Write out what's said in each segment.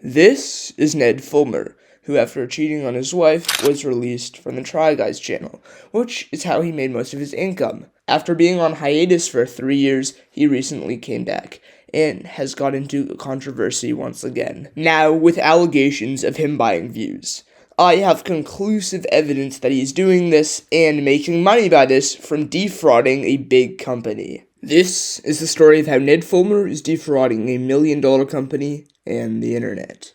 This is Ned Fulmer, who after cheating on his wife was released from the Try Guys channel, which is how he made most of his income. After being on hiatus for 3 years, he recently came back and has got into controversy once again, now with allegations of him buying views. I have conclusive evidence that he's doing this and making money by this from defrauding a big company. This is the story of how Ned Fulmer is defrauding a $1 million company and the internet.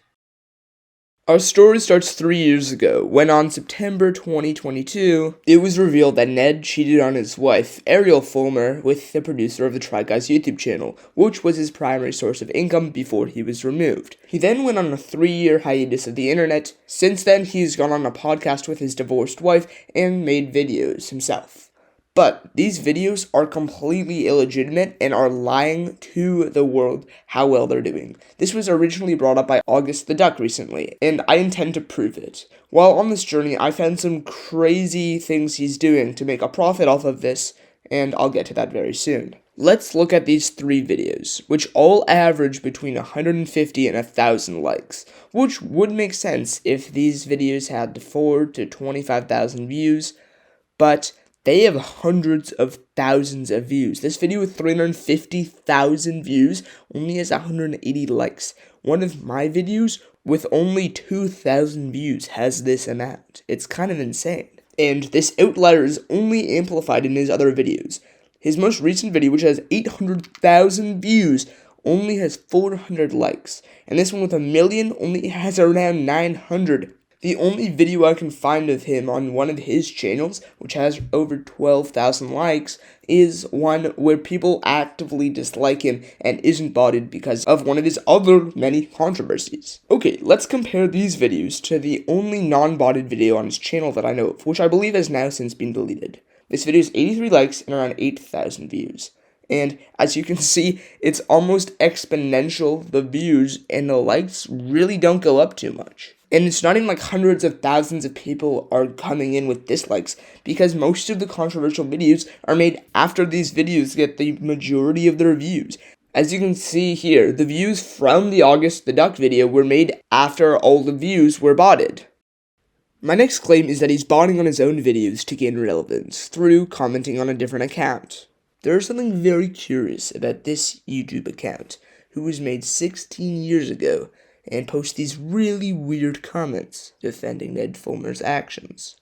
Our story starts 3 years ago, when on September 2022, it was revealed that Ned cheated on his wife, Ariel Fulmer, with the producer of the Try Guys YouTube channel, which was his primary source of income before he was removed. He then went on a 3-year hiatus of the internet. Since then, he's gone on a podcast with his divorced wife and made videos himself. But these videos are completely illegitimate and are lying to the world how well they're doing. This was originally brought up by August the Duck recently, and I intend to prove it. While on this journey, I found some crazy things he's doing to make a profit off of this, and I'll get to that very soon. Let's look at these 3 videos, which all average between 150 and 1,000 likes, which would make sense if these videos had 4,000 to 25,000 views, but they have hundreds of thousands of views. This video with 350,000 views only has 180 likes. One of my videos with only 2,000 views has this amount. It's kind of insane. And this outlier is only amplified in his other videos. His most recent video, which has 800,000 views, only has 400 likes. And this one with 1 million only has around 900. The only video I can find of him on one of his channels, which has over 12,000 likes, is one where people actively dislike him and isn't botted because of one of his other many controversies. Okay, let's compare these videos to the only non-botted video on his channel that I know of, which I believe has now since been deleted. This video has 83 likes and around 8,000 views. And as you can see, it's almost exponential, the views, and the likes really don't go up too much. And it's not even like hundreds of thousands of people are coming in with dislikes, because most of the controversial videos are made after these videos get the majority of their views. As you can see here, the views from the August the Duck video were made after all the views were botted. My next claim is that he's botting on his own videos to gain relevance through commenting on a different account. There is something very curious about this YouTube account, who was made 16 years ago, and posts these really weird comments defending Ned Fulmer's actions.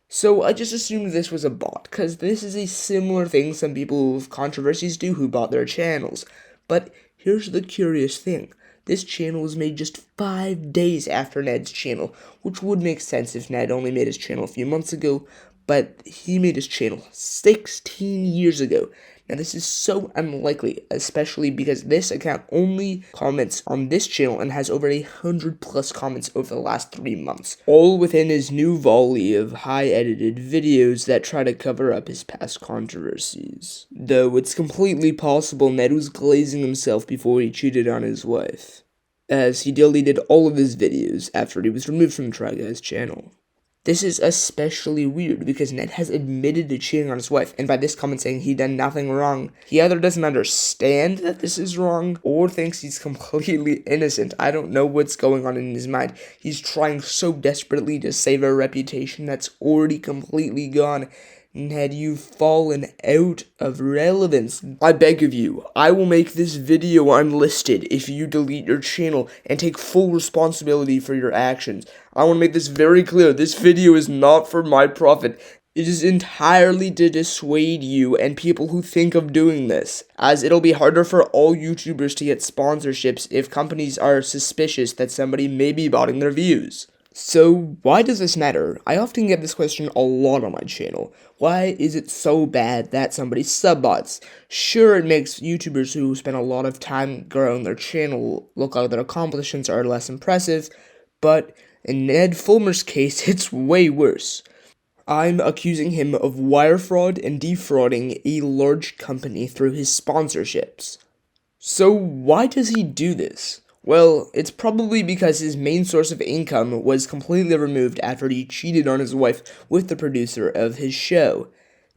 So I just assumed this was a bot, because this is a similar thing some people with controversies do who bot their channels. But here's the curious thing. This channel was made just 5 days after Ned's channel, which would make sense if Ned only made his channel a few months ago, but he made his channel 16 years ago. Now this is so unlikely, especially because this account only comments on this channel and has over 100+ comments over the last 3 months, all within his new volley of high-edited videos that try to cover up his past controversies. Though it's completely possible Ned was glazing himself before he cheated on his wife, as he deleted all of his videos after he was removed from the Try Guys channel. This is especially weird because Ned has admitted to cheating on his wife, and by this comment saying he done nothing wrong, he either doesn't understand that this is wrong or thinks he's completely innocent. I don't know what's going on in his mind. He's trying so desperately to save a reputation that's already completely gone. Ned, you've fallen out of relevance. I beg of you, I will make this video unlisted if you delete your channel and take full responsibility for your actions. I want to make this very clear. This video is not for my profit. It is entirely to dissuade you and people who think of doing this, as it'll be harder for all YouTubers to get sponsorships if companies are suspicious that somebody may be botting their views. So, why does this matter? I often get this question a lot on my channel. Why is it so bad that somebody subbots? Sure, it makes YouTubers who spend a lot of time growing their channel look like their accomplishments are less impressive, but in Ned Fulmer's case, it's way worse. I'm accusing him of wire fraud and defrauding a large company through his sponsorships. So, why does he do this? Well, it's probably because his main source of income was completely removed after he cheated on his wife with the producer of his show.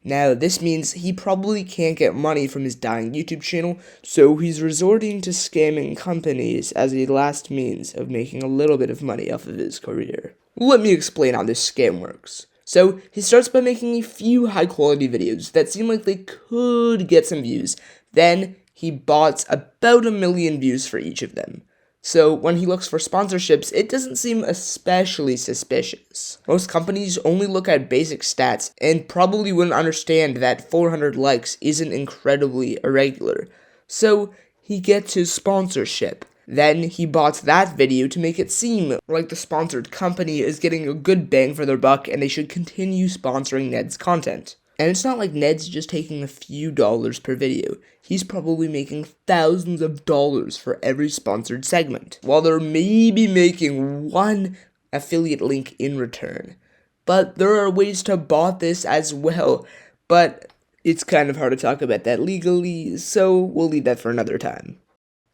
Now, this means he probably can't get money from his dying YouTube channel, so he's resorting to scamming companies as a last means of making a little bit of money off of his career. Let me explain how this scam works. So, he starts by making a few high-quality videos that seem like they could get some views. Then, he bots about 1 million views for each of them. So, when he looks for sponsorships, it doesn't seem especially suspicious. Most companies only look at basic stats and probably wouldn't understand that 400 likes isn't incredibly irregular. So, he gets his sponsorship. Then he bots that video to make it seem like the sponsored company is getting a good bang for their buck and they should continue sponsoring Ned's content. And it's not like Ned's just taking a few dollars per video. He's probably making thousands of dollars for every sponsored segment, while they're maybe making one affiliate link in return. But there are ways to bot this as well, but it's kind of hard to talk about that legally, so we'll leave that for another time.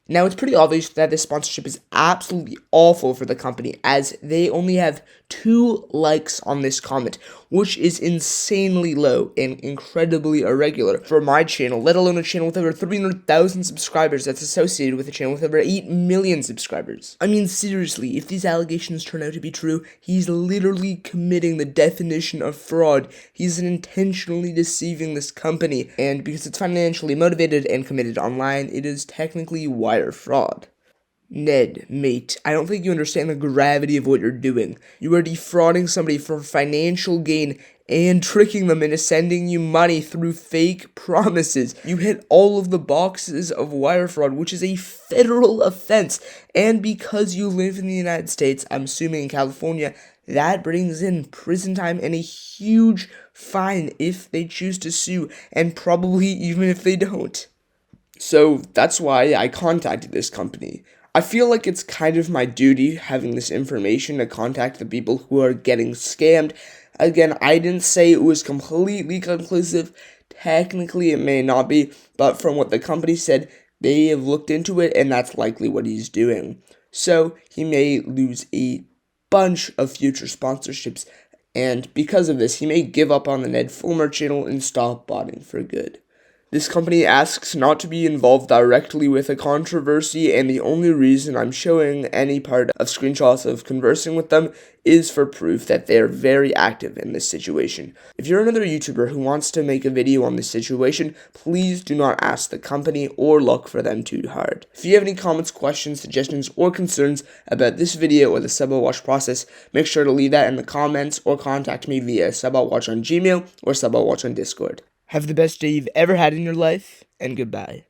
Now, it's pretty obvious that this sponsorship is absolutely awful for the company, as they only have 2 likes on this comment, which is insanely low and incredibly irregular for my channel, let alone a channel with over 300,000 subscribers that's associated with a channel with over 8 million subscribers. I mean, seriously, if these allegations turn out to be true, he's literally committing the definition of fraud. He's intentionally deceiving this company, and because it's financially motivated and committed online, it is technically wire fraud. Ned, mate, I don't think you understand the gravity of what you're doing. You are defrauding somebody for financial gain and tricking them into sending you money through fake promises. You hit all of the boxes of wire fraud, which is a federal offense. And because you live in the United States, I'm assuming in California, that brings in prison time and a huge fine if they choose to sue, and probably even if they don't. So that's why I contacted this company. I feel like it's kind of my duty having this information to contact the people who are getting scammed. Again, I didn't say it was completely conclusive. Technically, it may not be, but from what the company said, they have looked into it, and that's likely what he's doing. So he may lose a bunch of future sponsorships, and because of this, he may give up on the Ned Fulmer channel and stop botting for good. This company asks not to be involved directly with a controversy, and the only reason I'm showing any part of screenshots of conversing with them is for proof that they're very active in this situation. If you're another YouTuber who wants to make a video on this situation, please do not ask the company or look for them too hard. If you have any comments, questions, suggestions, or concerns about this video or the Subbotwatch process, make sure to leave that in the comments or contact me via Subbotwatch on Gmail or Subbotwatch on Discord. Have the best day you've ever had in your life, and goodbye.